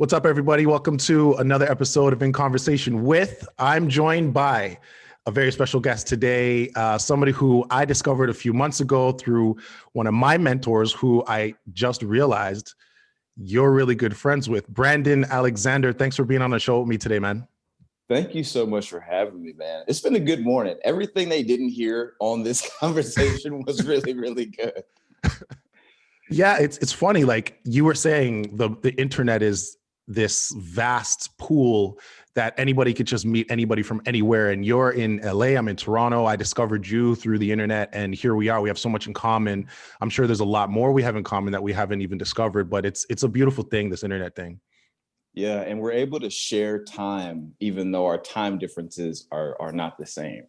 What's up, everybody? Welcome to another episode of In Conversation With. I'm joined by a very special guest today, somebody who I discovered a few months ago through one of my mentors who I just realized you're really good friends with. Brandon Alexander, thanks for being on the show with me today, man. Thank you so much for having me, man. It's been a good morning. Everything they didn't hear on this conversation was really, really good. Yeah, it's funny. Like you were saying, the internet is this vast pool that anybody could just meet anybody from anywhere. And you're in LA, I'm in Toronto. I discovered you through the internet, and here we are. We have so much in common. I'm sure there's a lot more we have in common that we haven't even discovered, but it's a beautiful thing, this internet thing. Yeah, and we're able to share time, even though our time differences are not the same.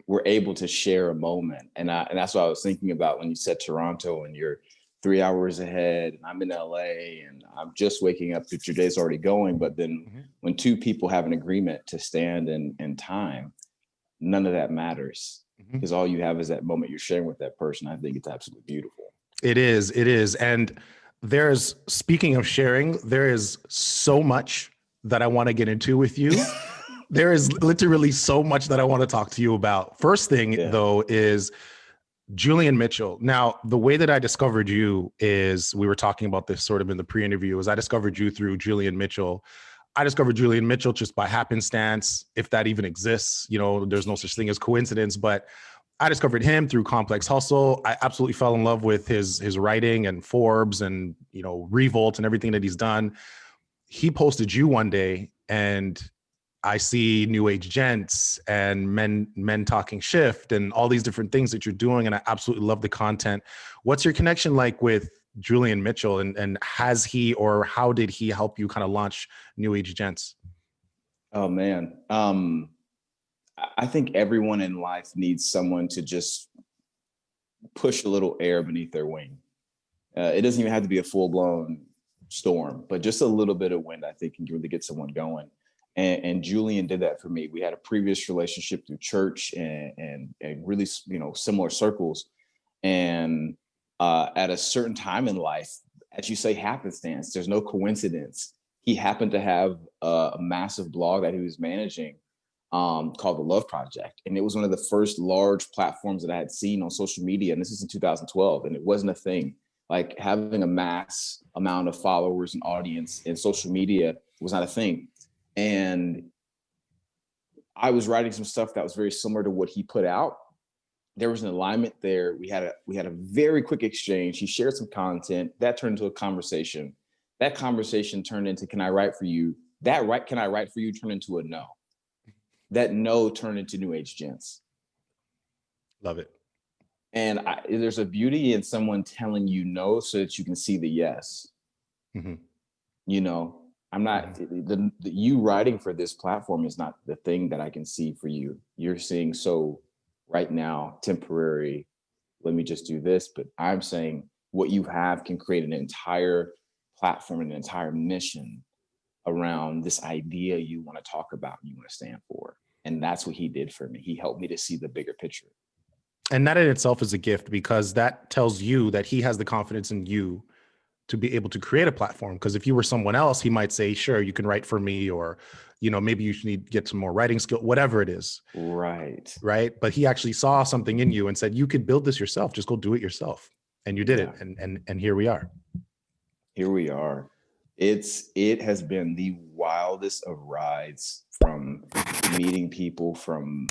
We're able to share a moment. And that's what I was thinking about when you said Toronto and you're 3 hours ahead, and I'm in LA, and I'm just waking up, that your day's already going. But then when two people have an agreement to stand in time, none of that matters, because all you have is that moment you're sharing with that person. I think it's absolutely beautiful. It is. And speaking of sharing, there is so much that I want to get into with you. There is literally so much that I want to talk to you about. First thing, though, is Julian Mitchell. Now, the way that I discovered you is, we were talking about this sort of in the pre-interview, is I discovered you through Julian Mitchell. I discovered Julian Mitchell just by happenstance, if that even exists. You know, there's no such thing as coincidence, but I discovered him through Complex Hustle. I absolutely fell in love with his writing and Forbes and, you know, Revolt and everything that he's done. He posted you one day, and I see New Age Gents and men talking shift and all these different things that you're doing. And I absolutely love the content. What's your connection like with Julian Mitchell, and has he, or how did he help you kind of launch New Age Gents? Oh, man. I think everyone in life needs someone to just push a little air beneath their wing. It doesn't even have to be a full-blown storm, but just a little bit of wind, I think, can really get someone going. And Julian did that for me. We had a previous relationship through church and really, you know, similar circles. And at a certain time in life, as you say, happenstance, there's no coincidence. He happened to have a massive blog that he was managing called The Love Project. And it was one of the first large platforms that I had seen on social media. And this is in 2012. And it wasn't a thing. Like, having a mass amount of followers and audience in social media was not a thing. And I was writing some stuff that was very similar to what he put out. There was an alignment there. We had a very quick exchange. He shared some content that turned into a conversation. That conversation turned into, can I write for you? Can I write for you turned into a no. That no turned into New Age Gents. Love it. And there's a beauty in someone telling you no so that you can see the yes. You know, I'm not, you writing for this platform is not the thing that I can see for you. You're seeing, so right now, temporary, let me just do this. But I'm saying what you have can create an entire platform, an entire mission around this idea you want to talk about, you want to stand for. And that's what he did for me. He helped me to see the bigger picture. And that in itself is a gift, because that tells you that he has the confidence in you to be able to create a platform. Because if you were someone else, he might say, sure, you can write for me, or, you know, maybe you should need to get some more writing skill, whatever it is. Right. But he actually saw something in you and said, you could build this yourself. Just go do it yourself. And you did it. And here we are. Here we are. It has been the wildest of rides, from meeting people from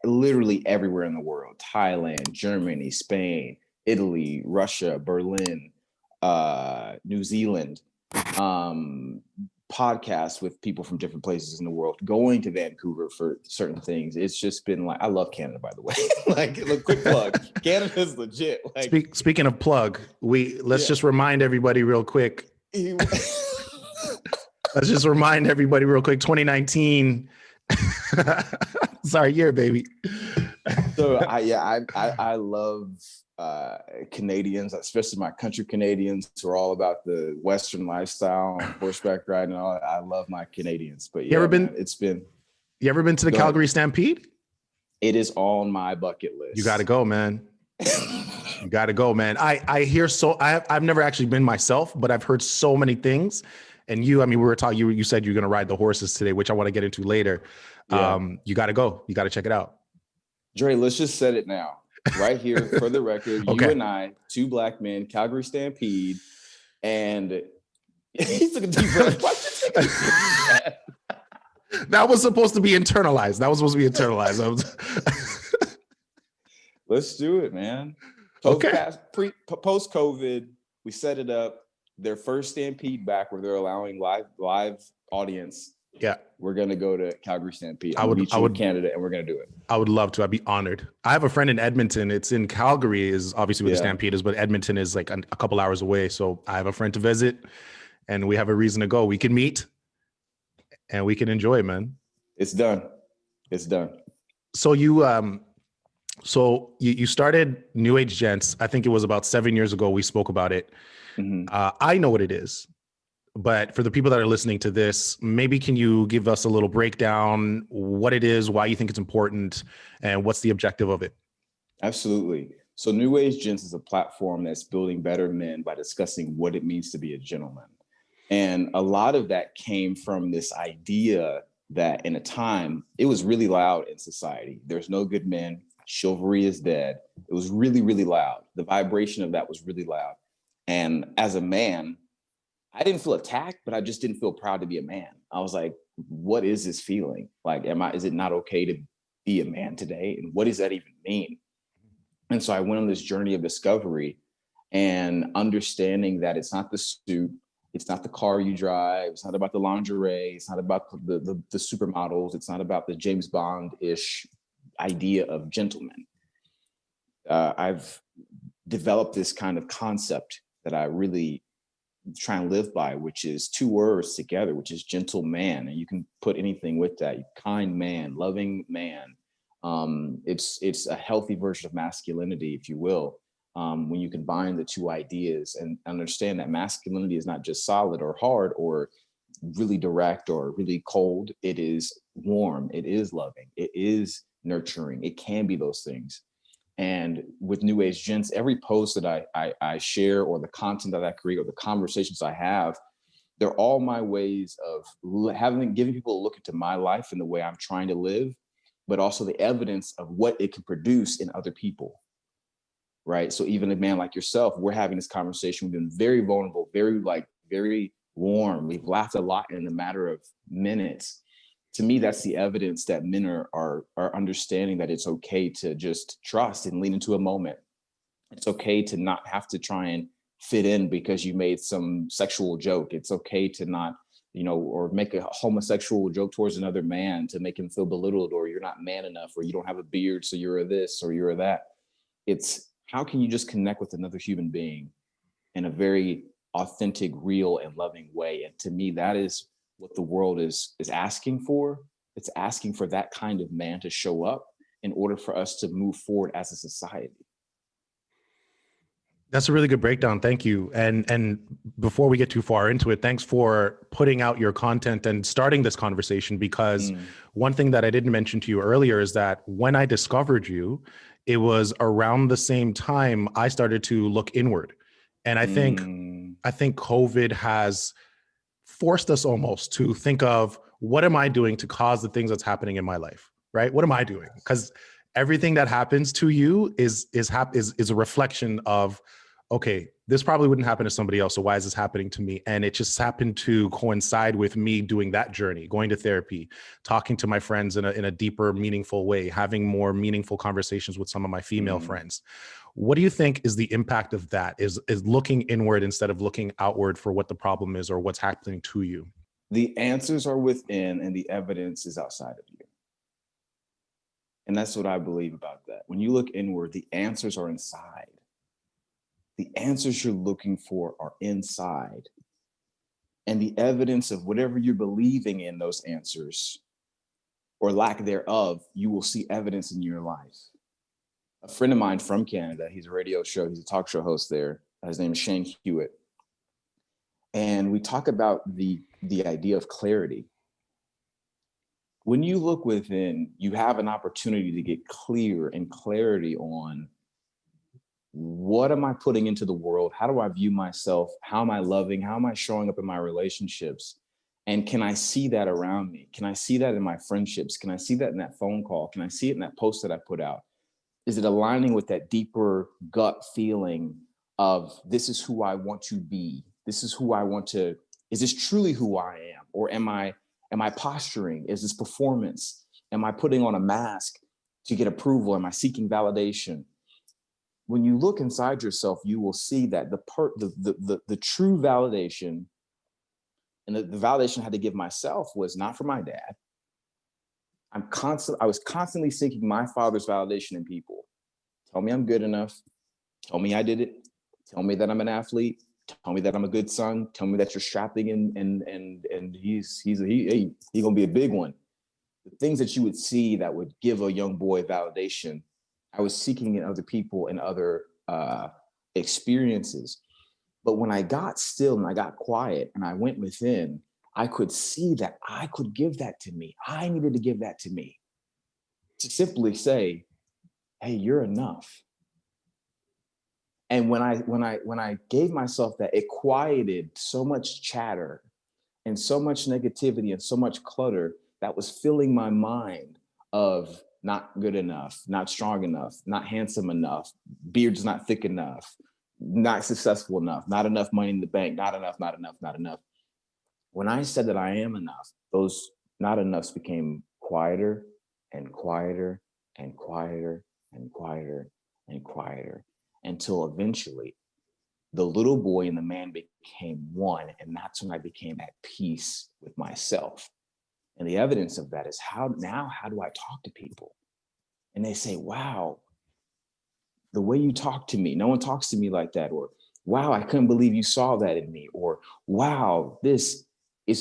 literally everywhere in the world: Thailand, Germany, Spain, Italy, Russia, Berlin, New Zealand, podcasts with people from different places in the world, going to Vancouver for certain things. It's just been like, I love Canada, by the way. Like, look, quick plug. Canada's legit. Like, speaking of plug, let's just remind everybody real quick. Let's just remind everybody real quick. 2019. Sorry, year, baby. So I love Canadians, especially my country Canadians, who are all about the Western lifestyle, horseback riding, and all. I love my Canadians. But you ever been to the Calgary Stampede? It is on my bucket list. You got to go, man. You got to go, man. I hear I've never actually been myself, but I've heard so many things. And you, I mean, we were talking, you said you're going to ride the horses today, which I want to get into later. Yeah. You got to go. You got to check it out. Dre, let's just set it now. Right here, for the record, Okay. you and I, two black men, Calgary Stampede, and he took a deep breath. Why did you take a deep breath? That was supposed to be internalized. That was supposed to be internalized. Let's do it, man. Okay. Post-COVID, we set it up. Their first Stampede back where they're allowing live audience. Yeah. We're going to go to Calgary Stampede. I would in Canada, and we're going to do it. I would love to. I'd be honored. I have a friend in Edmonton. It's in Calgary is obviously where the Stampede is, but Edmonton is like a couple hours away. So I have a friend to visit and we have a reason to go. We can meet and we can enjoy, man. It's done. It's done. So you started New Age Gents. I think it was about 7 years ago. We spoke about it. Mm-hmm. I know what it is, but for the people that are listening to this, maybe can you give us a little breakdown, what it is, why you think it's important, and what's the objective of it? Absolutely. So New Age Gents is a platform that's building better men by discussing what it means to be a gentleman. And a lot of that came from this idea that in a time, it was really loud in society. There's no good men. Chivalry is dead. It was really, really loud. The vibration of that was really loud. And as a man, I didn't feel attacked, but I just didn't feel proud to be a man. I was like, what is this feeling? Like, is it not okay to be a man today? And what does that even mean? And so I went on this journey of discovery and understanding that it's not the suit, it's not the car you drive, it's not about the lingerie, it's not about the supermodels, it's not about the James Bond-ish idea of gentlemen. I've developed this kind of concept that I really try and live by, which is two words together, which is gentleman. And you can put anything with that. Kind man, loving man. It's a healthy version of masculinity, if you will, when you combine the two ideas and understand that masculinity is not just solid or hard or really direct or really cold. It is warm. It is loving. It is nurturing. It can be those things. And with New Age Gents, every post that I share or the content that I create or the conversations I have, they're all my ways of giving people a look into my life and the way I'm trying to live, but also the evidence of what it can produce in other people, right? So even a man like yourself, we're having this conversation. We've been very vulnerable, very warm. We've laughed a lot in a matter of minutes. To me, that's the evidence that men are understanding that it's okay to just trust and lean into a moment. It's okay to not have to try and fit in because you made some sexual joke. It's okay to not, or make a homosexual joke towards another man to make him feel belittled, or you're not man enough, or you don't have a beard, so you're a this or you're a that. It's how can you just connect with another human being in a very authentic, real, and loving way? And to me, that is what the world is asking for. It's asking for that kind of man to show up in order for us to move forward as a society. That's a really good breakdown. Thank you. And before we get too far into it, thanks for putting out your content and starting this conversation, because one thing that I didn't mention to you earlier is that when I discovered you, it was around the same time I started to look inward. And I think COVID has forced us almost to think of, what am I doing to cause the things that's happening in my life, right? What am I doing? Because everything that happens to you is a reflection of, okay, this probably wouldn't happen to somebody else, so why is this happening to me? And it just happened to coincide with me doing that journey, going to therapy, talking to my friends in a deeper, meaningful way, having more meaningful conversations with some of my female friends. What do you think is the impact of that, is looking inward instead of looking outward for what the problem is or what's happening to you? The answers are within and the evidence is outside of you. And that's what I believe about that. When you look inward, the answers are inside. The answers you're looking for are inside. And the evidence of whatever you're believing in those answers or lack thereof, you will see evidence in your life. A friend of mine from Canada, he's a talk show host there. His name is Shane Hewitt. And we talk about the idea of clarity. When you look within, you have an opportunity to get clear and clarity on what am I putting into the world? How do I view myself? How am I loving? How am I showing up in my relationships? And can I see that around me? Can I see that in my friendships? Can I see that in that phone call? Can I see it in that post that I put out? Is it aligning with that deeper gut feeling of this is who I want to be? This is who I want to, is this truly who I am? Or am I posturing? Is this performance? Am I putting on a mask to get approval? Am I seeking validation? When you look inside yourself, you will see that the true validation and the validation I had to give myself was not from my dad. I was constantly seeking my father's validation in people. Tell me I'm good enough. Tell me I did it. Tell me that I'm an athlete. Tell me that I'm a good son. Tell me that you're strapping and he's gonna be a big one. The things that you would see that would give a young boy validation, I was seeking in other people and other experiences. But when I got still and I got quiet and I went within, I could see that I could give that to me. I needed to give that to me, to simply say, hey, you're enough. And when I gave myself that, it quieted so much chatter and so much negativity and so much clutter that was filling my mind of not good enough, not strong enough, not handsome enough, beard's not thick enough, not successful enough, not enough money in the bank, not enough, not enough, not enough. When I said that I am enough, those not enoughs became quieter and quieter and quieter and quieter and quieter until eventually the little boy and the man became one. And that's when I became at peace with myself. And the evidence of that is how do I talk to people? And they say, wow, the way you talk to me, no one talks to me like that. Or, wow, I couldn't believe you saw that in me. Or, wow, it's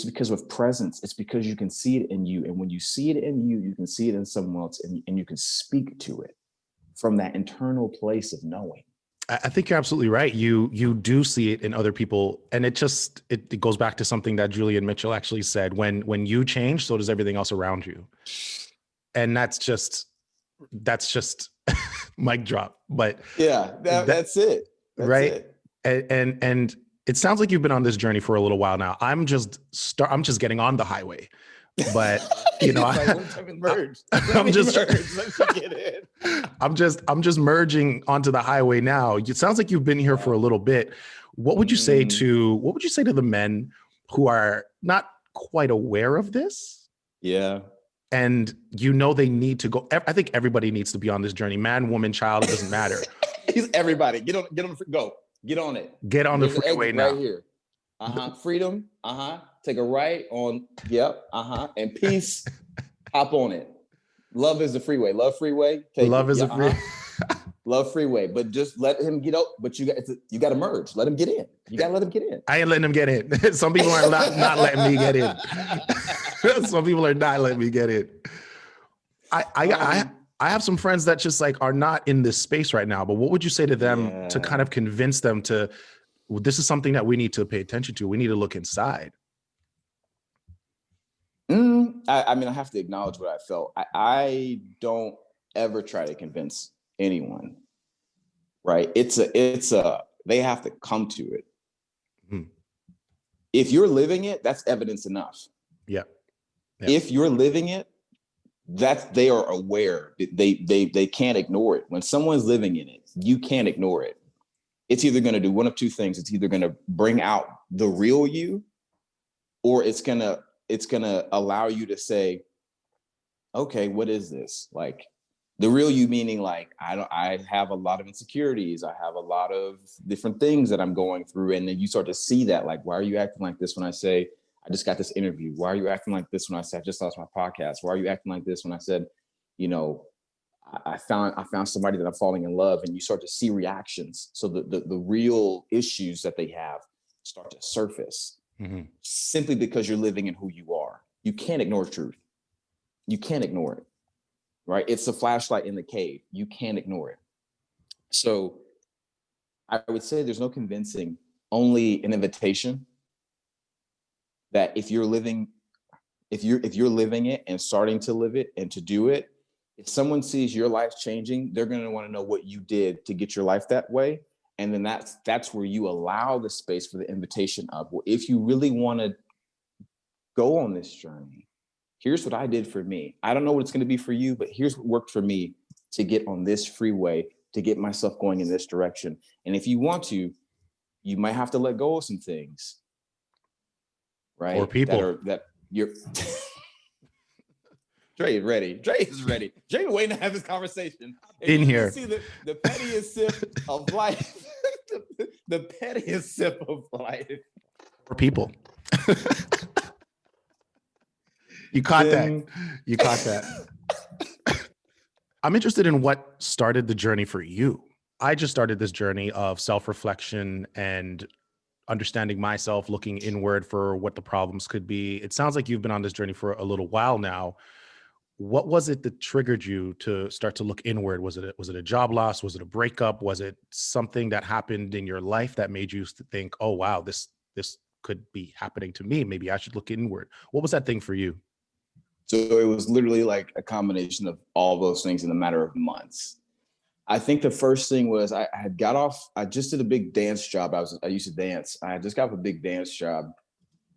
because of presence. It's because you can see it in you. And when you see it in you, you can see it in someone else and you can speak to it from that internal place of knowing. I think you're absolutely right. You do see it in other people, and it goes back to something that Julian Mitchell actually said: when you change, so does everything else around you. And that's just mic drop. But yeah, that's it. That's right. It. And it sounds like you've been on this journey for a little while now. I'm just getting on the highway. But I'm just merging onto the highway now. It sounds like you've been here for a little bit. What would you say to the men who are not quite aware of this? Yeah. And they need to go. I think everybody needs to be on this journey. Man, woman, child, it doesn't matter. Everybody get on go. Get on it. Get on the freeway now. Right here. Freedom. Take a right on. Yep. And peace. Hop on it. Love is the freeway. Love freeway. Love is a freeway. Love freeway. But just let him get out. But you got to merge. Let him get in. You got to let him get in. I ain't letting him get in. Some people are not letting me get in. Some people are not letting me get in. I have some friends that just are not in this space right now. But what would you say to them to kind of convince them to? This is something that we need to pay attention to. We need to look inside. I mean, I have to acknowledge what I felt. I don't ever try to convince anyone, right? They have to come to it. Mm-hmm. If you're living it, that's evidence enough. Yeah. If you're living it, they are aware. They can't ignore it. When someone's living in it, you can't ignore it. It's either going to do one of two things. It's either going to bring out the real you, or it's going to allow you to say, okay, what is this? The real you, meaning I have a lot of insecurities. I have a lot of different things that I'm going through. And then you start to see that, why are you acting like this when I say, I just got this interview? Why are you acting like this when I said, I just lost my podcast? Why are you acting like this when I said, I found somebody that I'm falling in love? And you start to see reactions. So the real issues that they have start to surface, simply because you're living in who you are. You can't ignore truth. You can't ignore it, right? It's a flashlight in the cave. You can't ignore it. So I would say there's no convincing, only an invitation that if you're living it and starting to live it and to do it, If someone sees your life changing, they're going to want to know what you did to get your life that way. And then that's where you allow the space for the invitation of, well, if you really want to go on this journey, here's what I did for me. I don't know what it's going to be for you, but here's what worked for me to get on this freeway, to get myself going in this direction. And if you want to, you might have to let go of some things, right? Or people. That you're Dre is ready. Dre is ready. Dre been waiting to have this conversation. In here. See the pettiest sip of life. The pettiest sip of life. Or people. You caught that. You caught that. I'm interested in what started the journey for you. I just started this journey of self-reflection and understanding myself, looking inward for what the problems could be. It sounds like you've been on this journey for a little while now. What was it that triggered you to start to look inward? Was it a job loss? Was it a breakup? Was it something that happened in your life that made you think, oh, wow, this could be happening to me. Maybe I should look inward. What was that thing for you? So it was literally like a combination of all those things in a matter of months. I think the first thing was I just did a big dance job. I used to dance. I just got off a big dance job.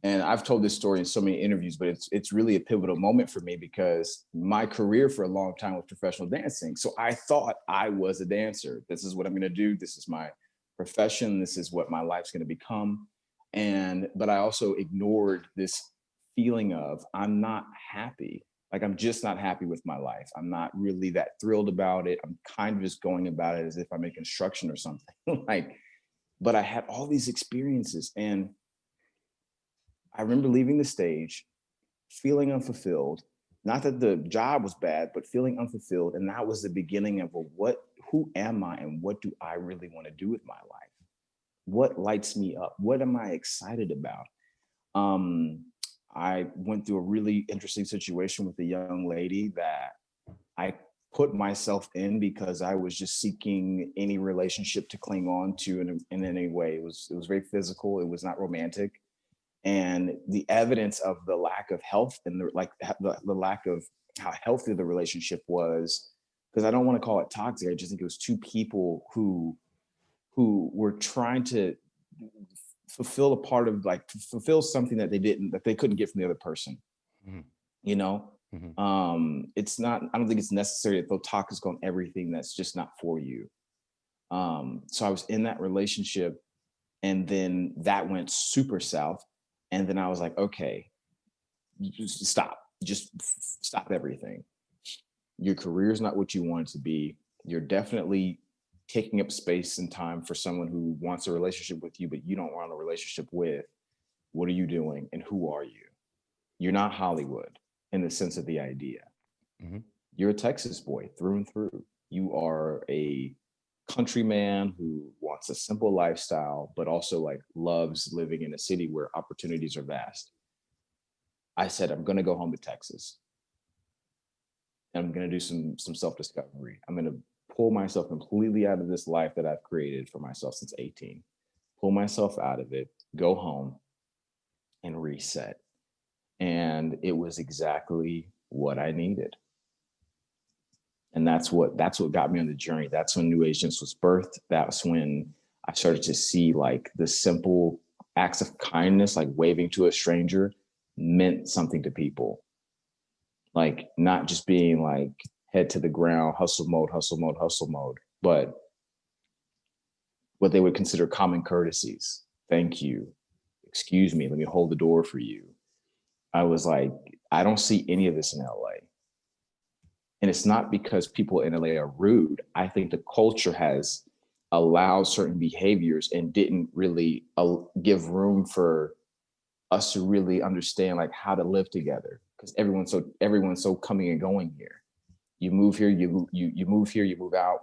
And I've told this story in so many interviews, but it's really a pivotal moment for me because my career for a long time was professional dancing. So I thought I was a dancer. This is what I'm going to do. This is my profession. This is what my life's going to become. But I also ignored this feeling of I'm not happy. Like I'm just not happy with my life. I'm not really that thrilled about it. I'm kind of just going about it as if I'm in construction or something. But I had all these experiences, and I remember leaving the stage, feeling unfulfilled. Not that the job was bad, but feeling unfulfilled. And that was the beginning of who am I and what do I really want to do with my life? What lights me up? What am I excited about? I went through a really interesting situation with a young lady that I put myself in because I was just seeking any relationship to cling on to in any way. It was very physical. It was not romantic. And the evidence of the lack of health and the lack of how healthy the relationship was, because I don't want to call it toxic. I just think it was two people who were trying to fulfill fulfill something that they couldn't get from the other person. Mm-hmm. You know, mm-hmm. It's not, I don't think it's necessary to throw toxic on everything that's just not for you. So I was in that relationship, and then that went super south. And then I was like, okay, just stop everything. Your career is not what you want it to be. You're definitely taking up space and time for someone who wants a relationship with you, but you don't want a relationship with. What are you doing? And who are you? You're not Hollywood in the sense of the idea. Mm-hmm. You're a Texas boy through and through. You are a countryman who wants a simple lifestyle, but also loves living in a city where opportunities are vast. I said, I'm going to go home to Texas. And I'm going to do some self-discovery. I'm going to pull myself completely out of this life that I've created for myself since 18. Pull myself out of it, go home, and reset. And it was exactly what I needed. And that's what got me on the journey. That's when New Age Gents was birthed. That's when I started to see the simple acts of kindness, like waving to a stranger, meant something to people. Not just being head to the ground, hustle mode, but what they would consider common courtesies. Thank you. Excuse me. Let me hold the door for you. I was like, I don't see any of this in LA. And it's not because people in LA are rude. I think the culture has allowed certain behaviors and didn't really give room for us to really understand how to live together. Because everyone's so coming and going here. You move here, you move here, you move out.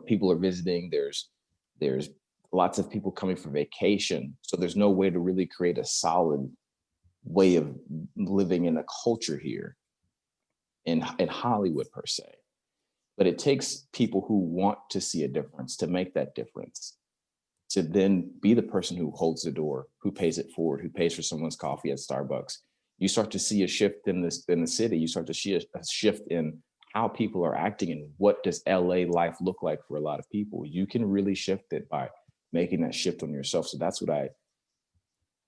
People are visiting. There's lots of people coming for vacation. So there's no way to really create a solid way of living in a culture here in Hollywood per se. But it takes people who want to see a difference to make that difference, to then be the person who holds the door, who pays it forward, who pays for someone's coffee at Starbucks. You start to see a shift in the city. You start to see a shift in how people are acting and what does LA life look like for a lot of people. You can really shift it by making that shift on yourself. So that's what I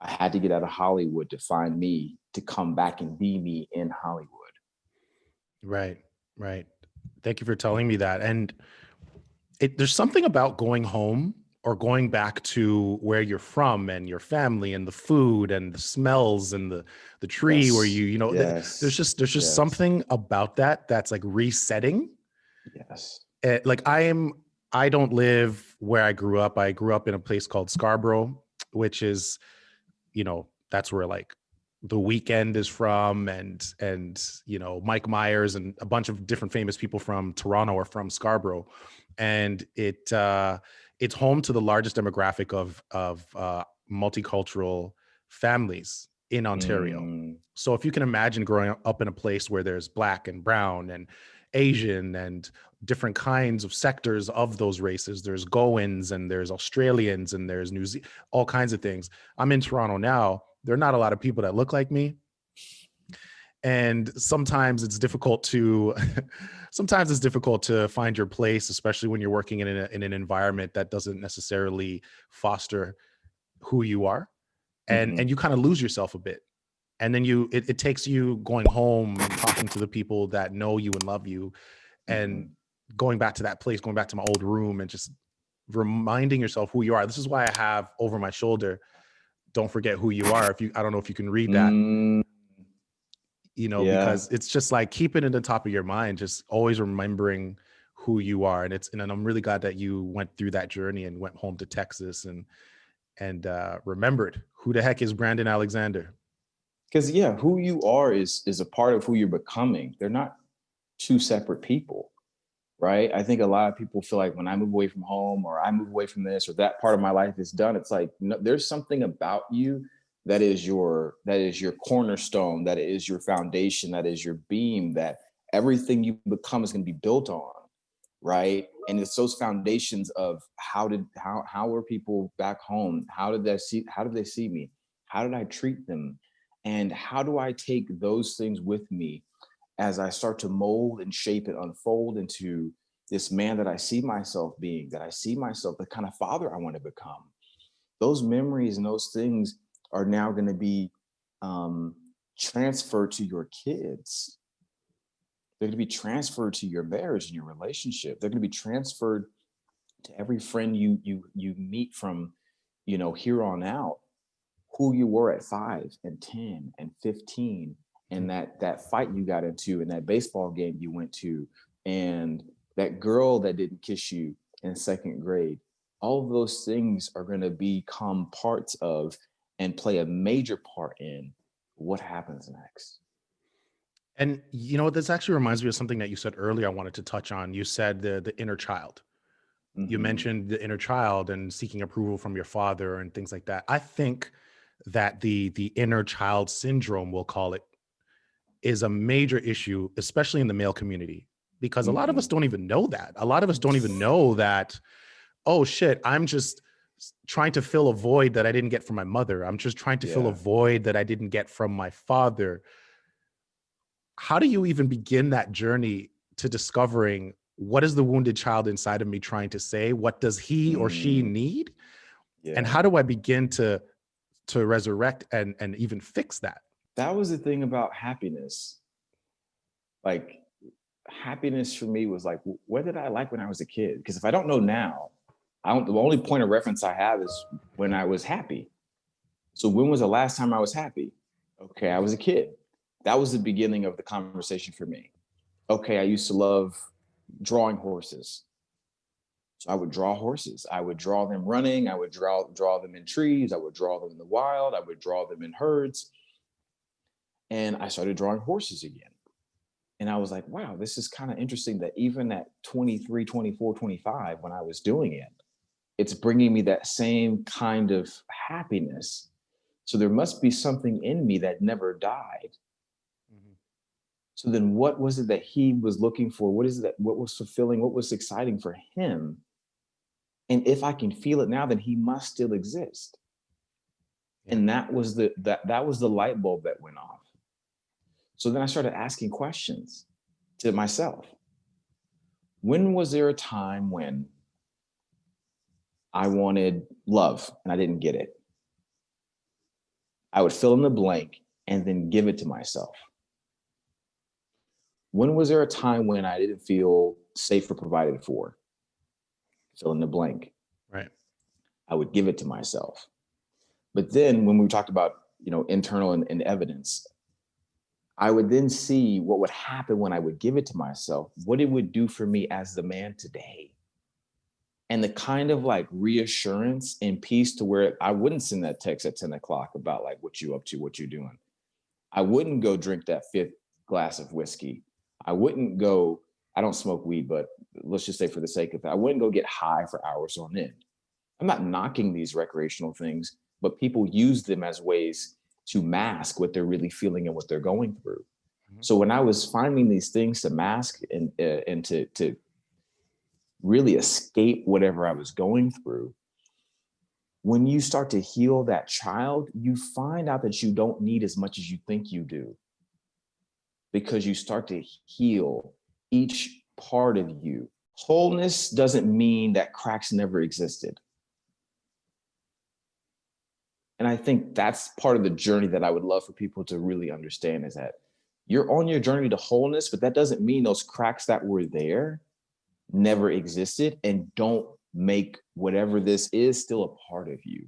had to get out of Hollywood to find me, to come back and be me in Hollywood. Right, right. Thank you for telling me that. And there's something about going home or going back to where you're from and your family and the food and the smells and the tree where Yes. Yes. there's just Yes. something about that that's like resetting. Yes. Like I don't live where I grew up. I grew up in a place called Scarborough, which is, that's where like the Weekend is from, and Mike Myers and a bunch of different famous people from Toronto are from Scarborough, and it's home to the largest demographic of multicultural families in Ontario. Mm, So if you can imagine growing up in a place where there's Black and brown and Asian and different kinds of sectors of those races, there's Goans and there's Australians and there's all kinds of things. I'm in Toronto now. There are not a lot of people that look like me. And sometimes it's difficult to find your place, especially when you're working in an environment that doesn't necessarily foster who you are. And mhm, you kind of lose yourself a bit. And then it takes you going home and talking to the people that know you and love you, and mhm. going back to that place, going back to my old room, and just reminding yourself who you are. This is why I have over my shoulder, "Don't forget who you are." I don't know if you can read that, Mm, yeah. because it's just like keep it in the top of your mind, just always remembering who you are. And I'm really glad that you went through that journey and went home to Texas and remembered who the heck is Brandon Alexander. Because yeah, who you are is a part of who you're becoming. They're not two separate people, right? I think a lot of people feel like when I move away from home or I move away from this or that part of my life is done. It's like no, there's something about you that is your cornerstone, that is your foundation, that is your beam, that everything you become is going to be built on, right? And it's those foundations of how were people back home? How did they see me? How did I treat them? And how do I take those things with me as I start to mold and shape and unfold into this man that I see myself being, that I see myself, the kind of father I want to become? Those memories and those things are now going to be um, transferred to your kids. They're going to be transferred to your marriage and your relationship. They're going to be transferred to every friend you meet from, here on out. Who you were at 5 and 10 and 15, and that fight you got into, and that baseball game you went to, and that girl that didn't kiss you in second grade. All of those things are going to become parts of and play a major part in what happens next. And this actually reminds me of something that you said earlier I wanted to touch on. You said the inner child. You Mm-hmm. mentioned the inner child and seeking approval from your father and things like that. I think that the inner child syndrome, we'll call it, is a major issue, especially in the male community, because a lot of us Mm-hmm. don't even know that. A lot of us don't even know that, oh shit, I'm just trying to fill a void that I didn't get from my mother. I'm just trying to fill a Yeah. void that I didn't get from my father. How do you even begin that journey to discovering what is the wounded child inside of me trying to say? What does he or she Mm, need? And yeah. how do I begin to resurrect and even fix that? That was the thing about happiness. Like, happiness for me was like, what did I like when I was a kid? Because if I don't know now, the only point of reference I have is when I was happy. So when was the last time I was happy? Okay, I was a kid. That was the beginning of the conversation for me. Okay, I used to love drawing horses. So I would draw horses. I would draw them running. I would draw them in trees. I would draw them in the wild. I would draw them in herds. And I started drawing horses again. And I was like, wow, this is kind of interesting that even at 23, 24, 25, when I was doing it, it's bringing me that same kind of happiness. So there must be something in me that never died. Mhm. So then what was it that he was looking for? What is it that, what was fulfilling? What was exciting for him? And if I can feel it now, then he must still exist. Yeah. And that was the light bulb that went off. So then I started asking questions to myself. when was there a time when I wanted love and I didn't get it? I would fill in the blank and then give it to myself. When was there a time when I didn't feel safe or provided for? Fill in the blank. Right. I would give it to myself. But then when we talked about, internal and evidence, I would then see what would happen when I would give it to myself, what it would do for me as the man today. And the kind of like reassurance and peace to where I wouldn't send that text at 10 o'clock about like what you up to, what you're doing. I wouldn't go drink that fifth glass of whiskey. I wouldn't go, I don't smoke weed, but let's just say for the sake of it, I wouldn't go get high for hours on end. I'm not knocking these recreational things, but people use them as ways to mask what they're really feeling and what they're going through. Mm-hmm. So when I was finding these things to mask and to really escape whatever I was going through, when you start to heal that child, you find out that you don't need as much as you think you do, because you start to heal each part of you. Wholeness doesn't mean that cracks never existed. And I think that's part of the journey that I would love for people to really understand, is that you're on your journey to wholeness, but that doesn't mean those cracks that were there never existed and don't make whatever this is still a part of you.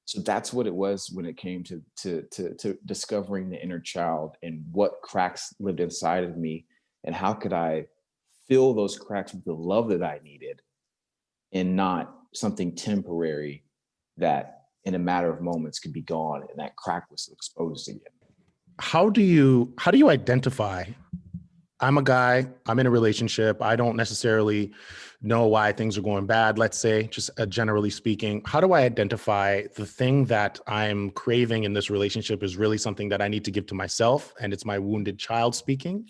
So that's what it was when it came to discovering the inner child and what cracks lived inside of me, and how could I fill those cracks with the love that I needed and not something temporary that in a matter of moments could be gone and that crack was exposed again. How do you identify, I'm a guy, I'm in a relationship, I don't necessarily know why things are going bad, let's say, just generally speaking. How do I identify the thing that I'm craving in this relationship is really something that I need to give to myself and it's my wounded child speaking?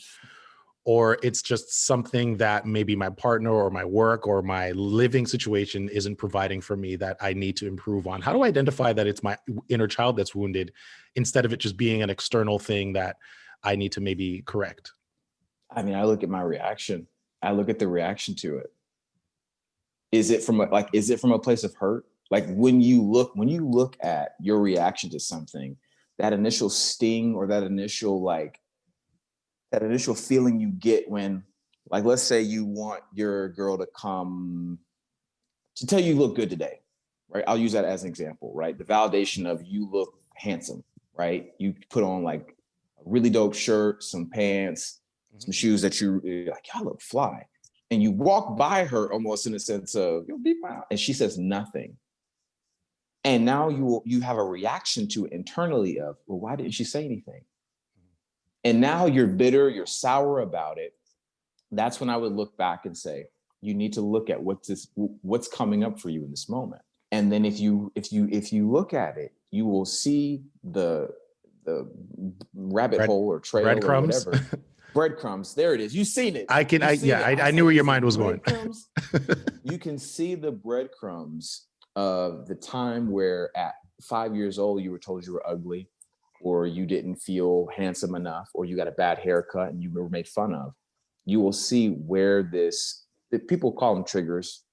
Or it's just something that maybe my partner or my work or my living situation isn't providing for me that I need to improve on? How do I identify that it's my inner child that's wounded instead of it just being an external thing that I need to maybe correct? I mean, I look at my reaction. I look at the reaction to it. Is it from a place of hurt? Like when you look at your reaction to something, that initial sting or that initial feeling you get when, like, let's say you want your girl to come to tell you look good today, right? I'll use that as an example, right? The validation of you look handsome, right? You put on like a really dope shirt, some pants, some shoes that you're like, y'all look fly. And you walk by her almost in a sense of, you'll be fine. And she says nothing. And now you have a reaction to it internally of, well, why didn't she say anything? And now you're bitter, you're sour about it. That's when I would look back and say, you need to look at what's coming up for you in this moment. And then if you look at it, you will see the rabbit hole or trail or whatever. Breadcrumbs. There it is. You've seen it. I knew where your mind was going. You can see the breadcrumbs of the time where at 5 years old, you were told you were ugly, or you didn't feel handsome enough, or you got a bad haircut and you were made fun of. You will see where people call them triggers,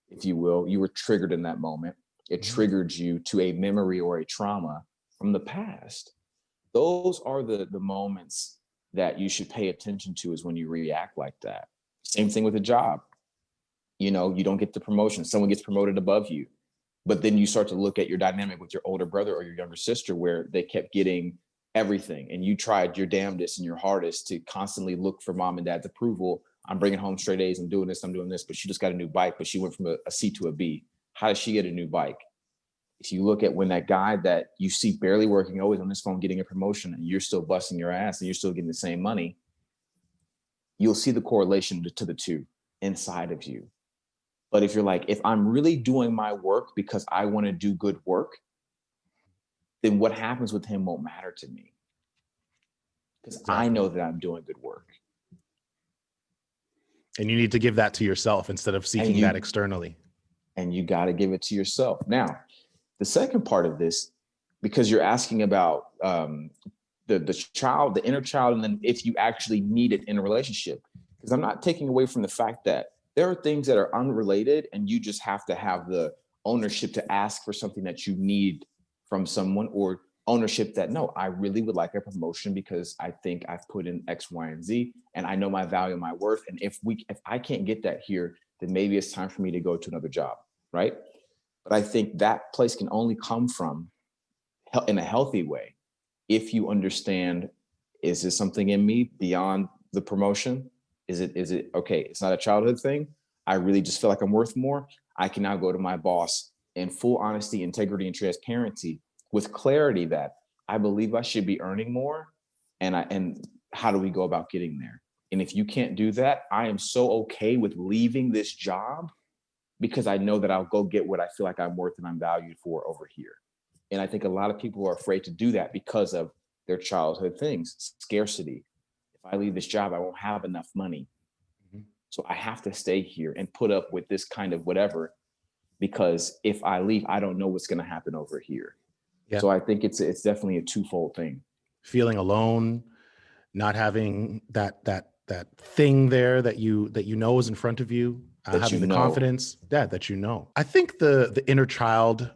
if you will. You were triggered in that moment. It triggered you to a memory or a trauma from the past. Those are the moments that you should pay attention to, is when you react like that. Same thing with a job. You don't get the promotion. Someone gets promoted above you. But then you start to look at your dynamic with your older brother or your younger sister, where they kept getting everything. And you tried your damnedest and your hardest to constantly look for mom and dad's approval. I'm bringing home straight A's. I'm doing this. But she just got a new bike, but she went from a C to a B. How does she get a new bike? If you look at when that guy that you see barely working, always on his phone, getting a promotion, and you're still busting your ass and you're still getting the same money, you'll see the correlation to the two inside of you. But if you're like, if I'm really doing my work because I want to do good work, then what happens with him won't matter to me, because I know that I'm doing good work. And you need to give that to yourself instead of seeking that externally. And you got to give it to yourself. Now, the second part of this, because you're asking about the child, the inner child, and then if you actually need it in a relationship, because I'm not taking away from the fact that there are things that are unrelated and you just have to have the ownership to ask for something that you need from someone, or ownership that, no, I really would like a promotion because I think I've put in X, Y, and Z, and I know my value, my worth. And if I can't get that here, then maybe it's time for me to go to another job, right? But I think that place can only come from in a healthy way if you understand, is this something in me beyond the promotion? Is it okay? It's not a childhood thing. I really just feel like I'm worth more. I can now go to my boss in full honesty, integrity, and transparency with clarity that I believe I should be earning more. And how do we go about getting there? And if you can't do that, I am so okay with leaving this job because I know that I'll go get what I feel like I'm worth and I'm valued for over here. And I think a lot of people are afraid to do that because of their childhood things, scarcity. If I leave this job, I won't have enough money. Mm-hmm. So I have to stay here and put up with this kind of whatever, because if I leave, I don't know what's going to happen over here. Yeah. So I think it's definitely a twofold thing. Feeling alone, not having that thing there that you know is in front of you, having the confidence that you know. I think the inner child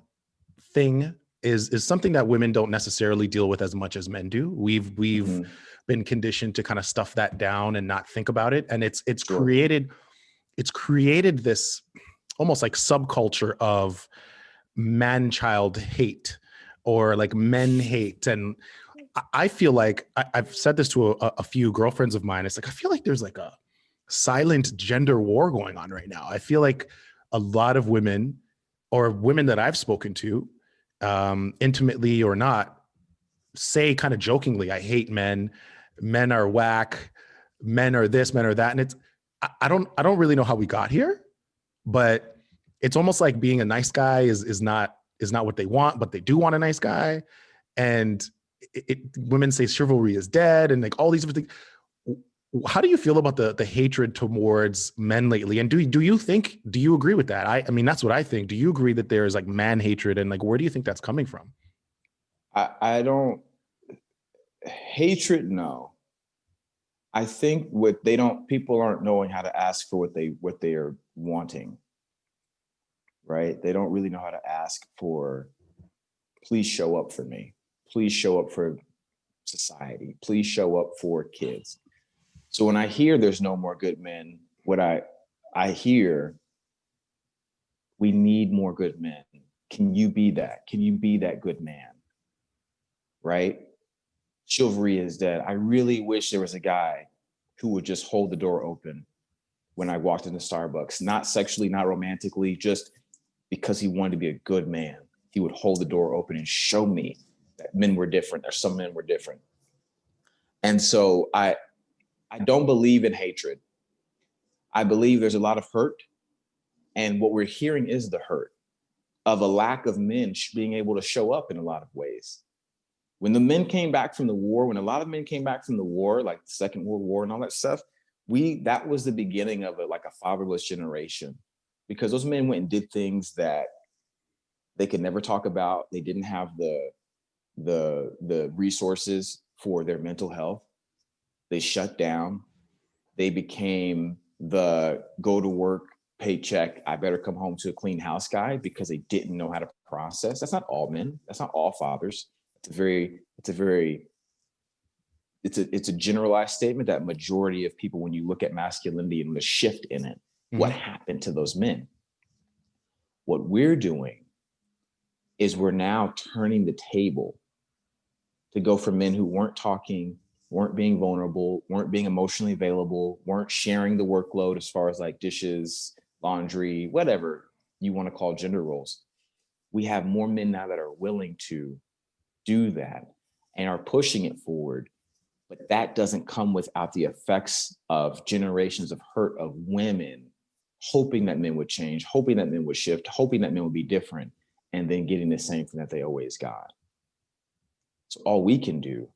thing is something that women don't necessarily deal with as much as men do. We've mm-hmm. been conditioned to kind of stuff that down and not think about it, and it's sure. created this almost like subculture of man-child hate or like men hate. And I feel like I've said this to a few girlfriends of mine. It's like, I feel like there's like a silent gender war going on right now. I feel like a lot of women, or women that I've spoken to, intimately or not, say kind of jokingly, I hate men. Men are whack. Men are this, men are that. And it's, I don't really know how we got here, but it's almost like being a nice guy is not what they want, but they do want a nice guy. And women say chivalry is dead and like all these different things. How do you feel about the hatred towards men lately? And do you agree with that? I mean, that's what I think. Do you agree that there is like man hatred, and like, where do you think that's coming from? I don't hatred. No, I think people aren't knowing how to ask for what they are wanting. Right? They don't really know how to ask for, please show up for me. Please show up for society. Please show up for kids. So when I hear there's no more good men, what I hear, we need more good men. Can you be that? Can you be that good man? Right? Chivalry is dead. I really wish there was a guy who would just hold the door open when I walked into Starbucks, not sexually, not romantically, just because he wanted to be a good man. He would hold the door open and show me that men were different, or some men were different. And so I don't believe in hatred. I believe there's a lot of hurt. And what we're hearing is the hurt of a lack of men being able to show up in a lot of ways. When the men came back from the war, when a lot of men came back from the war, like the Second World War and all that stuff, that was the beginning of like a fatherless generation. Because those men went and did things that they could never talk about. They didn't have the resources for their mental health. They shut down. They became the go to work, paycheck, I better come home to a clean house guy, because they didn't know how to process. That's not all men. That's not all fathers. It's a generalized statement that majority of people, when you look at masculinity and the shift in it, what happened to those men? What we're doing is we're now turning the table to go for men who weren't talking, weren't being vulnerable, weren't being emotionally available, weren't sharing the workload as far as like dishes, laundry, whatever you want to call gender roles. We have more men now that are willing to do that and are pushing it forward. But that doesn't come without the effects of generations of hurt of women hoping that men would change, hoping that men would shift, hoping that men would be different, and then getting the same thing that they always got. So all we can do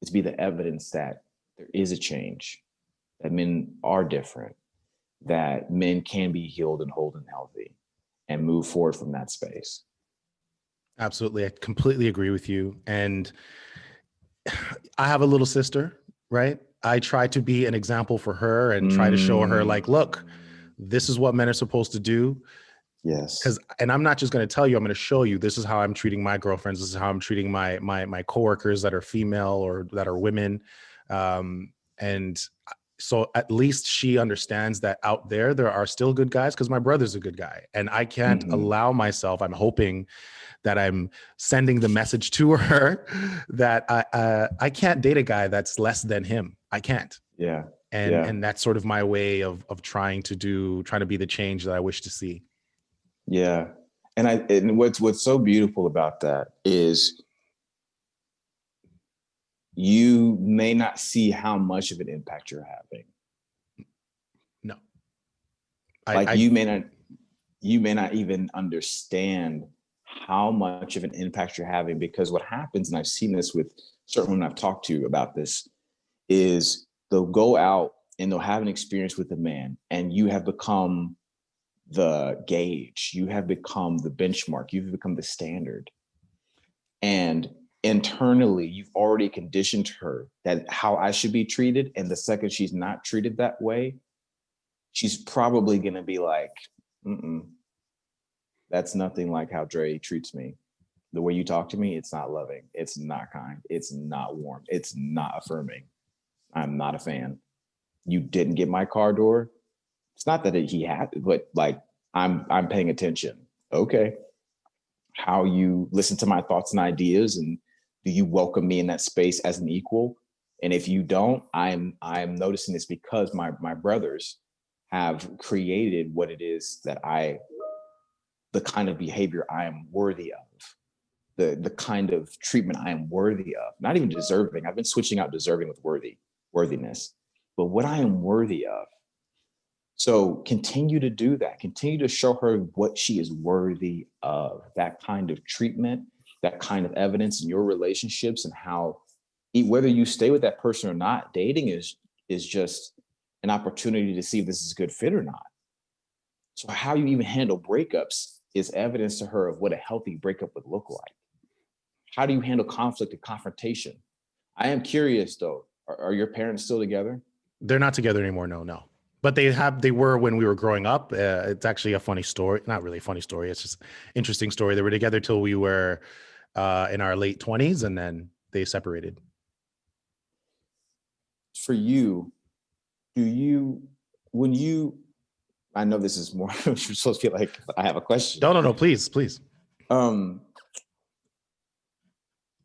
is be the evidence that there is a change, that men are different, that men can be healed and whole and healthy, and move forward from that space. Absolutely. I completely agree with you. And I have a little sister. right? I try to be an example for her and try to show her like, Mm, look, this is what men are supposed to do. yes. And I'm not just going to tell you, I'm going to show you, this is how I'm treating my girlfriends. This is how I'm treating my coworkers that are female or that are women. And so at least she understands that out there are still good guys, because my brother's a good guy, and I can't Mhm. allow myself, I'm hoping that I'm sending the message to her that I can't date a guy that's less than him. I can't. Yeah. And Yeah. and that's sort of my way of trying to be the change that I wish to see. Yeah. And what's so beautiful about that is you may not see how much of an impact you're having. No, Like I you may not even understand how much of an impact you're having, because what happens, and I've seen this with certain women I've talked to about this, is they'll go out and they'll have an experience with a man, and you have become the gauge, you have become the benchmark, you've become the standard. And internally, you've already conditioned her that how I should be treated. And the second she's not treated that way, she's probably going to be like, mm-mm, that's nothing like how Dre treats me. The way you talk to me, it's not loving. It's not kind. It's not warm. It's not affirming. I'm not a fan. You didn't get my car door. It's not that he had, but like I'm paying attention. Okay. How you listen to my thoughts and ideas, and do you welcome me in that space as an equal? And if you don't, I'm noticing this because my brothers have created what it is that the kind of behavior I am worthy of, the kind of treatment I am worthy of, not even deserving. I've been switching out deserving with worthiness, but what I am worthy of. So continue to do that. Continue to show her what she is worthy of, that kind of treatment, that kind of evidence in your relationships, and how whether you stay with that person or not, dating is just an opportunity to see if this is a good fit or not. So how you even handle breakups is evidence to her of what a healthy breakup would look like. How do you handle conflict and confrontation? I am curious though, are your parents still together? They're not together anymore. No. But they were when we were growing up. It's actually a funny story. Not really a funny story. It's just interesting story. They were together till we were in our late 20s, and then they separated. For you, do you, when you, I know this is more, you're supposed to feel like I have a question. No, please, please. Um,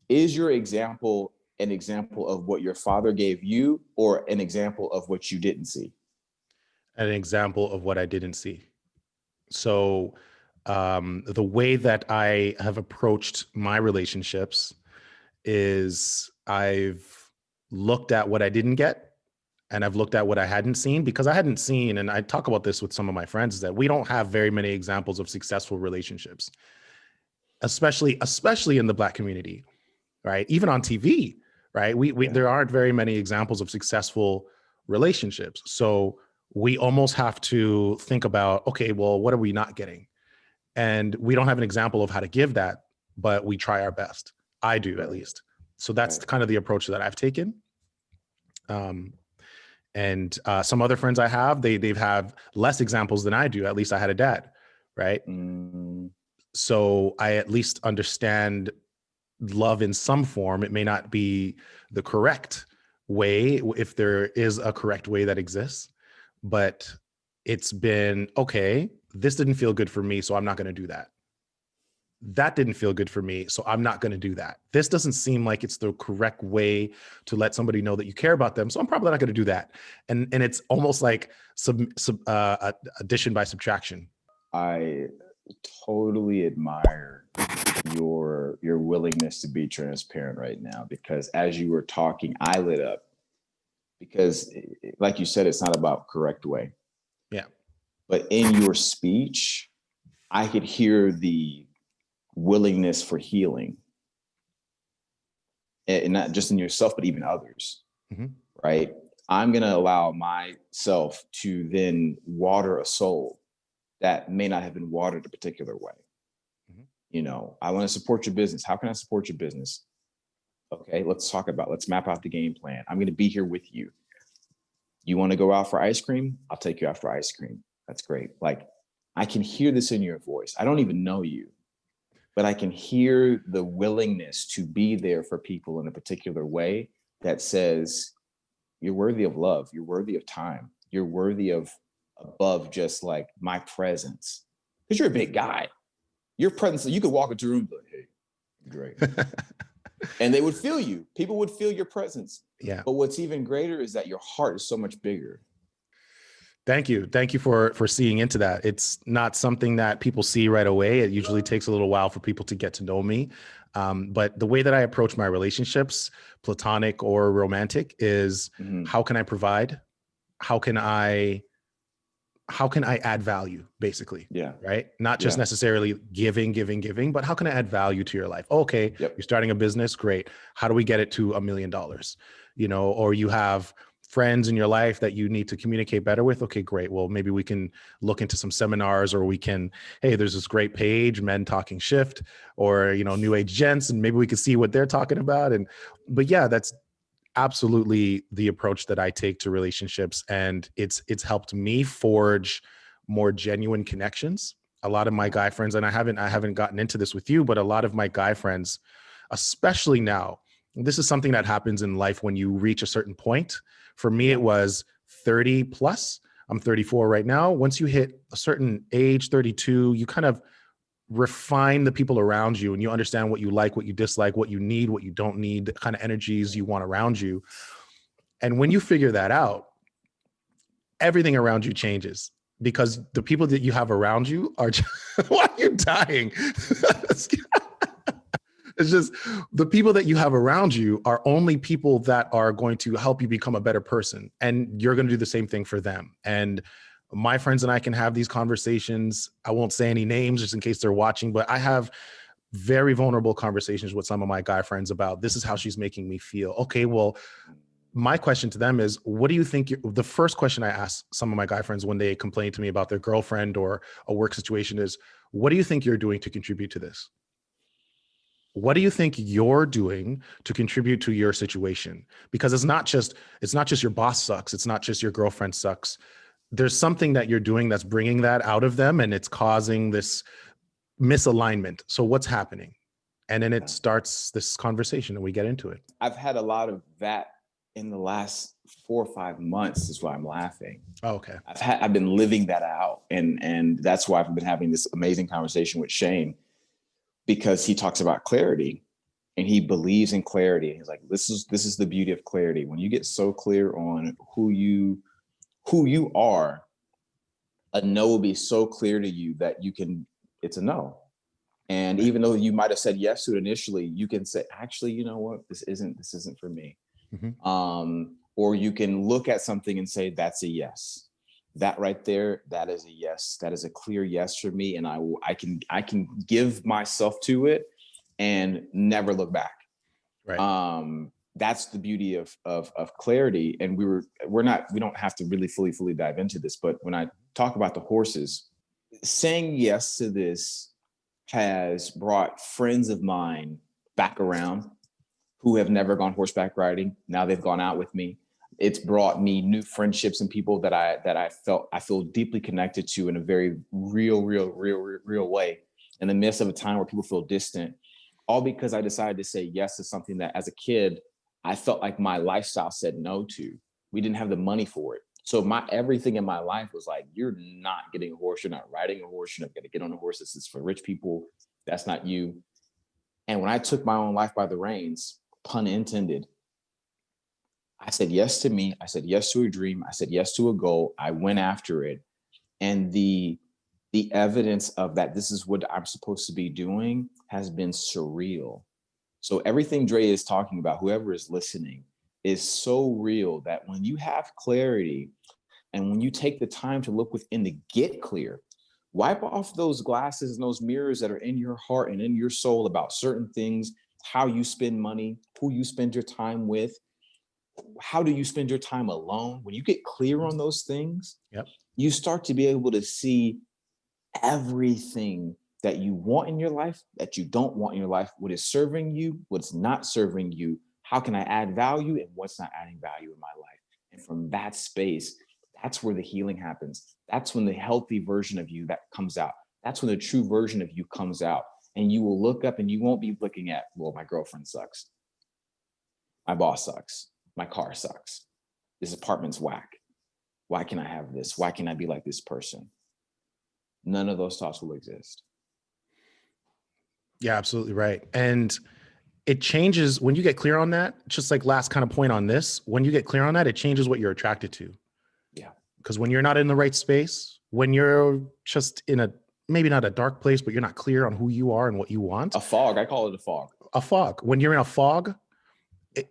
is your example an example of what your father gave you, or an example of what you didn't see? An example of what I didn't see. So the way that I have approached my relationships is I've looked at what I didn't get, and I've looked at what I hadn't seen, because I hadn't seen, and I talk about this with some of my friends, is that we don't have very many examples of successful relationships, especially in the Black community, right? Even on TV, right? We Yeah. there aren't very many examples of successful relationships. So we almost have to think about, okay, well, what are we not getting? And we don't have an example of how to give that, but we try our best. I do, at Right. least. So that's Right. kind of the approach that I've taken. Um, and some other friends I have, they've had less examples than I do. At least I had a dad, right? Mm, So I at least understand love in some form. It may not be the correct way, if there is a correct way that exists, but it's been okay. This didn't feel good for me, so I'm not going to do that. That didn't feel good for me, so I'm not going to do that. This doesn't seem like it's the correct way to let somebody know that you care about them, so I'm probably not going to do that. And it's almost like addition by subtraction. I totally admire your willingness to be transparent right now, because as you were talking, I lit up, because like you said, it's not about correct way, Yeah. but in your speech, I could hear the willingness for healing, and not just in yourself, but even others, Mm-hmm. right? I'm going to allow myself to then water a soul that may not have been watered a particular way. Mm-hmm. You know, I want to support your business. How can I support your business? Okay, let's map out the game plan. I'm going to be here with you. You want to go out for ice cream? I'll take you out for ice cream. That's great. Like, I can hear this in your voice. I don't even know you, but I can hear the willingness to be there for people in a particular way that says, you're worthy of love. You're worthy of time. You're worthy of above just like my presence. Because you're a big guy. Your presence, you could walk into a room and be like, hey, great. And they would feel you. People would feel your presence. Yeah. But what's even greater is that your heart is so much bigger. Thank you. Thank you for seeing into that. It's not something that people see right away. It usually takes a little while for people to get to know me. But the way that I approach my relationships, platonic or romantic, is how can I provide? How can I add value, basically? Yeah. Right. Not just necessarily giving, but how can I add value to your life? Okay. You're starting a business. Great. How do we get it to $1 million? You know, or you have friends in your life that you need to communicate better with. Okay, great. Well, maybe we can look into some seminars, or we can, hey, there's this great page, Men Talking Shift, or, you know, New Age Gents, and maybe we can see what they're talking about. But yeah, that's absolutely the approach that I take to relationships. And it's helped me forge more genuine connections. A lot of my guy friends, and I haven't gotten into this with you, but a lot of my guy friends, especially now, this is something that happens in life when you reach a certain point. For me, it was 30 plus. I'm 34 right now. Once you hit a certain age, 32, you kind of refine the people around you, and you understand what you like, what you dislike, what you need, what you don't need, the kind of energies you want around you. And when you figure that out, everything around you changes, because the people that you have around you are just, why are you dying? It's just the people that you have around you are only people that are going to help you become a better person. And you're going to do the same thing for them. And my friends and I can have these conversations. I won't say any names just in case they're watching, but I have very vulnerable conversations with some of my guy friends about, this is how she's making me feel. Okay, well, my question to them is, what do you think? The first question I ask some of my guy friends when they complain to me about their girlfriend or a work situation is, what do you think you're doing to contribute to this? What do you think you're doing to contribute to your situation? Because it's not just your boss sucks. It's not just your girlfriend sucks. There's something that you're doing that's bringing that out of them, and it's causing this misalignment. So what's happening? And then it starts this conversation and we get into it. I've had a lot of that in the last 4 or 5 months, is why I'm laughing. Oh, okay. I've been living that out. And that's why I've been having this amazing conversation with Shane, because he talks about clarity and he believes in clarity. He's like, this is the beauty of clarity. When you get so clear on who you are, a no will be so clear to you that it's a no. And even though you might have said yes to it initially, you can say, actually, you know what, this isn't for me. Or you can look at something and say, that's a yes. That right there, that is a yes. That is a clear yes for me. And I can give myself to it and never look back. Right. That's the beauty of clarity. And we don't have to really fully dive into this, but when I talk about the horses, saying yes to this has brought friends of mine back around who have never gone horseback riding. Now they've gone out with me. It's brought me new friendships and people that I feel deeply connected to in a very real way, in the midst of a time where people feel distant, all because I decided to say yes to something that as a kid, I felt like my lifestyle said no to. We didn't have the money for it. So everything in my life was like, you're not getting a horse. You're not riding a horse. You're not going to get on a horse. This is for rich people. That's not you. And when I took my own life by the reins, pun intended, I said yes to me. I said yes to a dream. I said yes to a goal. I went after it. And the evidence of that, this is what I'm supposed to be doing, has been surreal. So everything Dre is talking about, whoever is listening, is so real that when you have clarity and when you take the time to look within to get clear, wipe off those glasses and those mirrors that are in your heart and in your soul about certain things, how you spend money, who you spend your time with, how do you spend your time alone? When you get clear on those things, you start to be able to see everything that you want in your life, that you don't want in your life, what is serving you, what's not serving you, how can I add value and what's not adding value in my life. And from that space, that's where the healing happens. That's when the healthy version of you that comes out. That's when the true version of you comes out. And you will look up and you won't be looking at, well, my girlfriend sucks. My boss sucks. My car sucks. This apartment's whack. Why can I have this? Why can I be like this person? None of those thoughts will exist. Yeah, absolutely right. And it changes when you get clear on that, just like last kind of point on this, when you get clear on that, it changes what you're attracted to. Yeah. Because when you're not in the right space, when you're just in a, maybe not a dark place, but you're not clear on who you are and what you want. A fog, I call it a fog. A fog. When you're in a fog,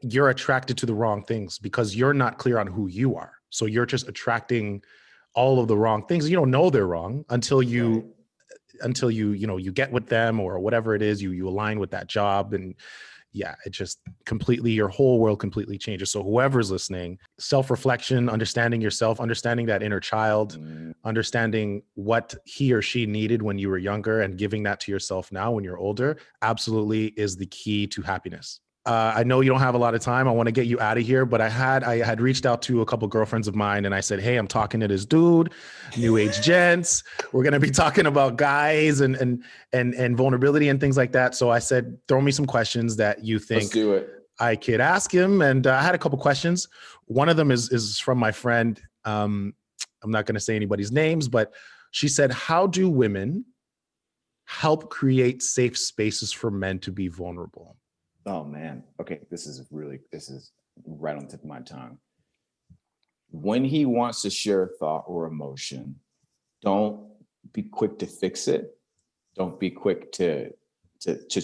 you're attracted to the wrong things because you're not clear on who you are. So you're just attracting all of the wrong things. You don't know they're wrong until you, Right. until you get with them or whatever it is, you align with that job. And yeah, it just completely, your whole world completely changes. So whoever's listening, self-reflection, understanding yourself, understanding that inner child, understanding what he or she needed when you were younger and giving that to yourself now when you're older, absolutely is the key to happiness. I know you don't have a lot of time. I want to get you out of here, but I had reached out to a couple girlfriends of mine and I said, hey, I'm talking to this dude, New Age Gents. We're going to be talking about guys and vulnerability and things like that. So I said, throw me some questions that you think Let's do it. I could ask him. And I had a couple questions. One of them is from my friend. I'm not going to say anybody's names, but she said, how do women help create safe spaces for men to be vulnerable? Oh man. Okay. This is right on the tip of my tongue. When he wants to share a thought or emotion, don't be quick to fix it. Don't be quick to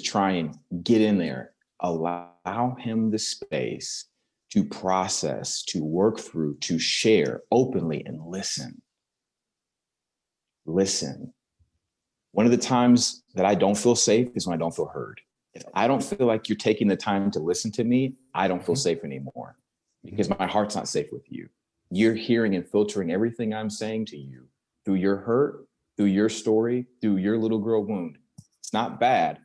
try and get in there. Allow him the space to process, to work through, to share openly and listen. Listen. One of the times that I don't feel safe is when I don't feel heard. If I don't feel like you're taking the time to listen to me, I don't feel safe anymore because my heart's not safe with you. You're hearing and filtering everything I'm saying to you through your hurt, through your story, through your little girl wound. It's not bad.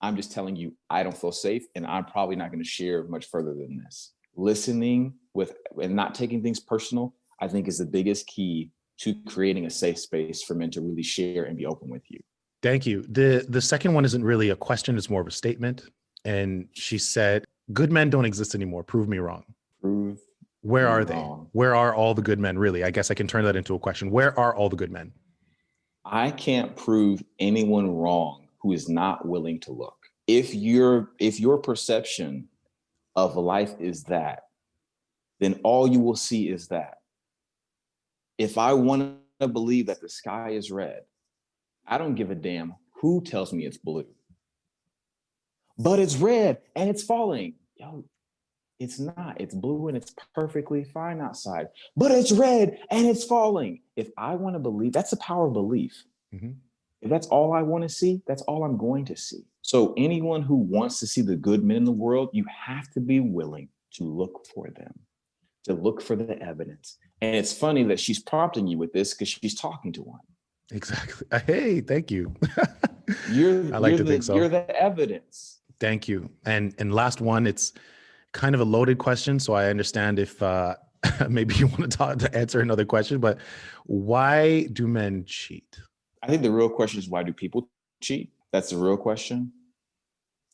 I'm just telling you, I don't feel safe and I'm probably not going to share much further than this. Listening with and not taking things personal, I think is the biggest key to creating a safe space for men to really share and be open with you. Thank you. The second one isn't really a question, it's more of a statement. And she said, good men don't exist anymore. Prove me wrong. Where are they? Where are all the good men really? I guess I can turn that into a question. Where are all the good men? I can't prove anyone wrong who is not willing to look. If your perception of life is that, then all you will see is that. If I want to believe that the sky is red, I don't give a damn who tells me it's blue. But it's red and it's falling. Yo, it's not. It's blue and it's perfectly fine outside. But it's red and it's falling. If I want to believe, that's the power of belief. Mm-hmm. If that's all I want to see, that's all I'm going to see. So anyone who wants to see the good men in the world, you have to be willing to look for them, to look for the evidence. And it's funny that she's prompting you with this because she's talking to one. Exactly. Hey, thank you. I like to think so. You're the evidence. Thank you. And last one, it's kind of a loaded question. So I understand if maybe you want to answer another question, but why do men cheat? I think the real question is, why do people cheat? That's the real question.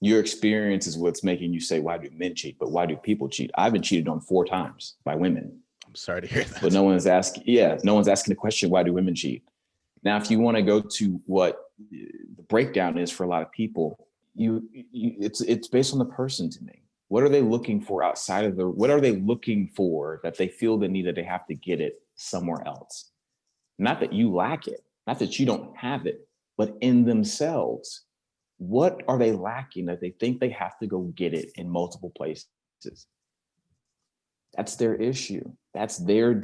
Your experience is what's making you say, why do men cheat? But why do people cheat? I've been cheated on 4 times by women. I'm sorry to hear that. But no one's asking the question, why do women cheat? Now, if you want to go to what the breakdown is for a lot of people, it's based on the person to me. What are they looking for outside of what are they looking for that they feel the need that they have to get it somewhere else? Not that you lack it, not that you don't have it, but in themselves. What are they lacking that they think they have to go get it in multiple places? That's their issue. That's their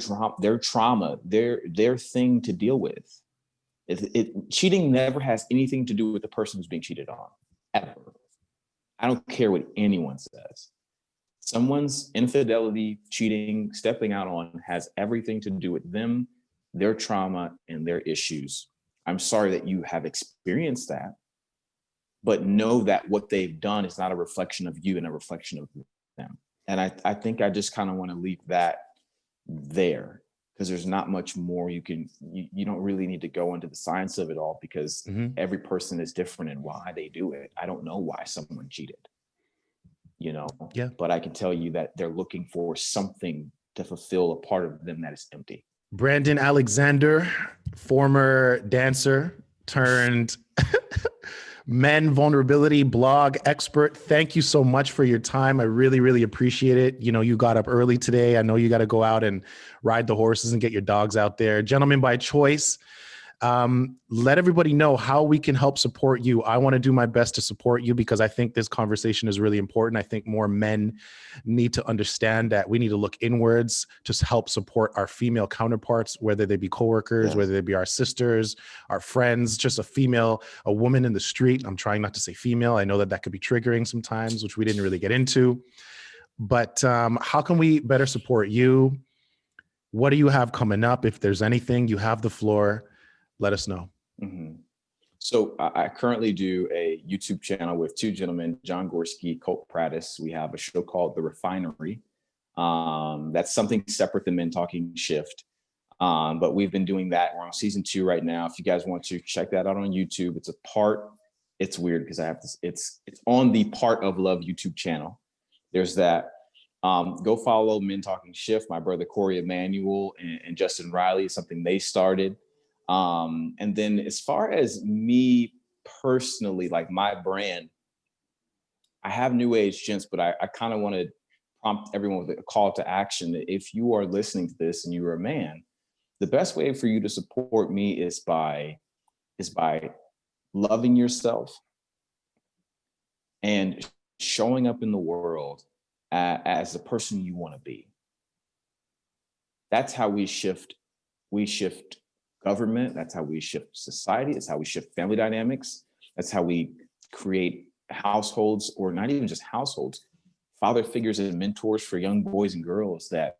trauma, their thing to deal with. Cheating never has anything to do with the person who's being cheated on, ever. I don't care what anyone says. Someone's infidelity, cheating, stepping out on has everything to do with them, their trauma, and their issues. I'm sorry that you have experienced that, but know that what they've done is not a reflection of you and a reflection of them. And I think I just kind of want to leave that there, because there's not much more you don't really need to go into the science of it all, because every person is different in why they do it. I don't know why someone cheated, Yeah. but I can tell you that they're looking for something to fulfill a part of them that is empty. Brandon Alexander, former dancer turned men vulnerability blog expert. Thank you so much for your time. I really, really appreciate it. You got up early today. I know you got to go out and ride the horses and get your dogs out there. Gentlemen by choice. Let everybody know how we can help support you. I want to do my best to support you, because I think this conversation is really important. I think more men need to understand that we need to look inwards to help support our female counterparts, whether they be coworkers, whether they be our sisters, our friends, just a woman in the street. I'm trying not to say female. I know that could be triggering sometimes, which we didn't really get into. But how can we better support you? What do you have coming up? If there's anything, you have the floor. Let us know. So I currently do a YouTube channel with two gentlemen, John Gorski, Colt Prattis. We have a show called The Refinery. That's something separate than Men Talking Shift. But we've been doing that. We're on season 2 right now. If you guys want to check that out on YouTube, it's weird because I have this, it's on the Part of Love YouTube channel. There's that. Go follow Men Talking Shift. My brother Corey Emanuel and Justin Riley is something they started. And then as far as me personally, like my brand, I have New Age Gents, but I kind of want to prompt everyone with a call to action. That if you are listening to this and you're a man, the best way for you to support me is by loving yourself and showing up in the world as the person you want to be. That's how we shift government. That's how we shift society. That's how we shift family dynamics. That's how we create households, or not even just households, father figures and mentors for young boys and girls, that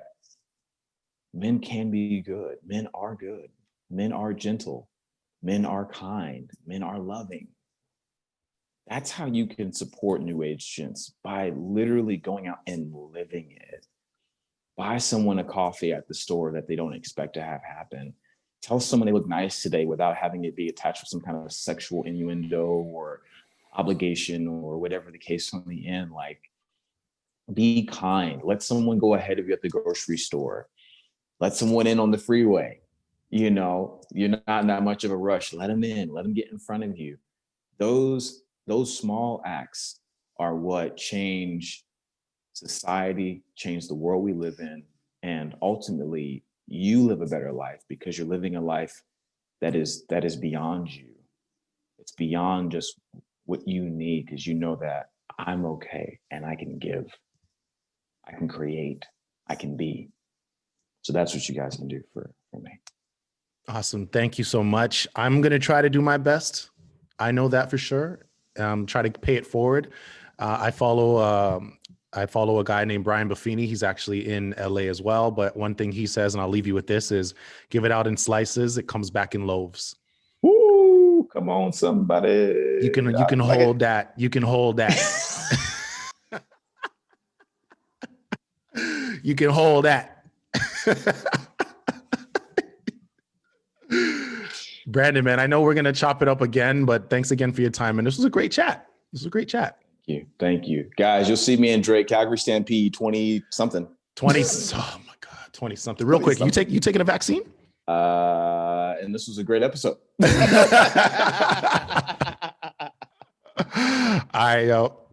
men can be good. Men are good. Men are gentle. Men are kind. Men are loving. That's how you can support New Age Gents, by literally going out and living it. Buy someone a coffee at the store that they don't expect to have happen. Tell someone they look nice today without having it be attached with some kind of sexual innuendo or obligation or whatever the case on the end. Like, be kind. Let someone go ahead of you at the grocery store. Let someone in on the freeway. You're not in that much of a rush. Let them in. Let them get in front of you. Those small acts are what change society, change the world we live in, and ultimately you live a better life, because you're living a life that is beyond you. It's beyond just what you need, because you know that I'm okay and I can give, I can create, I can be. So that's what you guys can do for me. Awesome. Thank you so much. I'm going to try to do my best. I know that for sure. Try to pay it forward. I follow a guy named Brian Buffini. He's actually in LA as well. But one thing he says, and I'll leave you with this, is give it out in slices. It comes back in loaves. Woo! Come on, somebody. You can hold that. You can hold that. You can hold that. Brandon, man, I know we're going to chop it up again, but thanks again for your time. And this was a great chat. Thank you. Guys, you'll see me in Drake, Calgary Stampede 20-something. 20, oh my God, 20-something. Real quick, you taking a vaccine? And this was a great episode. All right, yo.